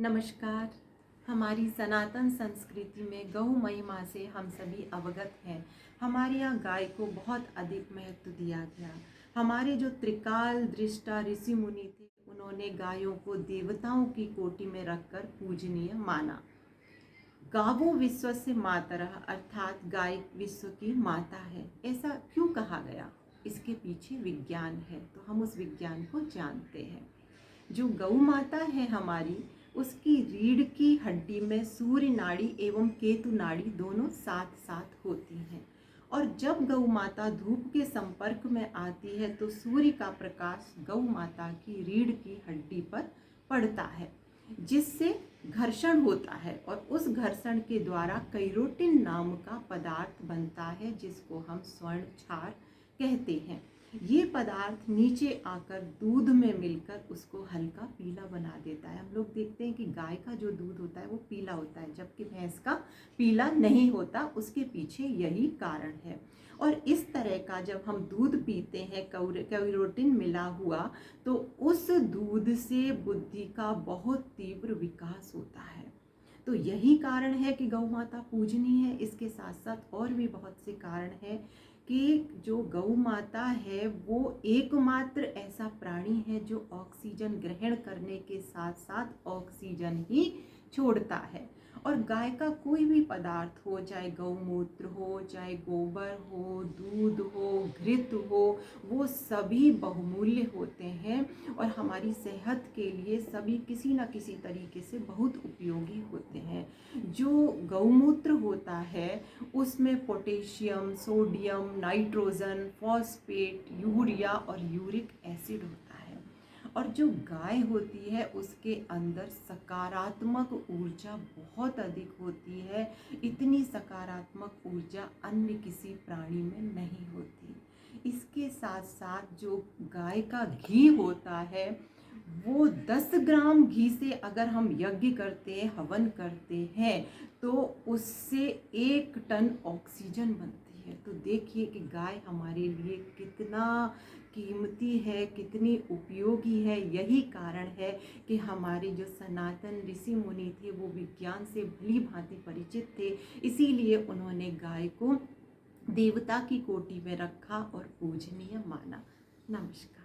नमस्कार। हमारी सनातन संस्कृति में गौ महिमा से हम सभी अवगत हैं। हमारे यहाँ गाय को बहुत अधिक महत्व दिया गया। हमारे जो त्रिकाल दृष्टा ऋषि मुनि थे, उन्होंने गायों को देवताओं की कोटि में रखकर पूजनीय माना। गावो विश्वस्य मातरः अर्थात गाय विश्व की माता है। ऐसा क्यों कहा गया? इसके पीछे विज्ञान है, तो हम उस विज्ञान को जानते हैं। जो गौ माता है हमारी, उसकी रीढ़ की हड्डी में सूर्य नाड़ी एवं केतु नाड़ी दोनों साथ साथ होती हैं। और जब गौ माता धूप के संपर्क में आती है तो सूर्य का प्रकाश गौ माता की रीढ़ की हड्डी पर पड़ता है, जिससे घर्षण होता है और उस घर्षण के द्वारा कैरोटिन नाम का पदार्थ बनता है, जिसको हम स्वर्ण क्षार कहते हैं। ये पदार्थ नीचे आकर दूध में मिलकर उसको हल्का पीला बना देता है। हम लोग देखते हैं कि गाय का जो दूध होता है वो पीला होता है, जबकि भैंस का पीला नहीं होता। उसके पीछे यही कारण है। और इस तरह का जब हम दूध पीते हैं कैरोटिन मिला हुआ, तो उस दूध से बुद्धि का बहुत तीव्र विकास होता है। तो यही कारण है कि गौ माता पूजनीय है। इसके साथ साथ और भी बहुत से कारण हैं कि जो गौ माता है वो एकमात्र ऐसा प्राणी है जो ऑक्सीजन ग्रहण करने के साथ साथ ऑक्सीजन ही छोड़ता है। और गाय का कोई भी पदार्थ हो, चाहे गौमूत्र हो, चाहे गोबर हो, दूध हो, घृत हो, वो सभी बहुमूल्य होते हैं और हमारी सेहत के लिए सभी किसी न किसी तरीके से बहुत उपयोगी होते हैं। जो गौमूत्र होता है उसमें potassium, sodium, nitrogen, phosphate, urea और यूरिक एसिड होता है। और जो गाय होती है उसके अंदर सकारात्मक ऊर्जा बहुत अधिक होती है। इतनी सकारात्मक ऊर्जा अन्य किसी प्राणी में नहीं होती। इसके साथ साथ जो गाय का घी होता है, वो 10 ग्राम घी से अगर हम यज्ञ करते हैं, हवन करते हैं, तो उससे 1 टन ऑक्सीजन बनती है। तो देखिए कि गाय हमारे लिए कितना कीमती है, कितनी उपयोगी है। यही कारण है कि हमारे जो सनातन ऋषि मुनि थे वो विज्ञान से भली भांति परिचित थे। इसीलिए उन्होंने गाय को देवता की कोटि में रखा और पूजनीय माना। नमस्कार।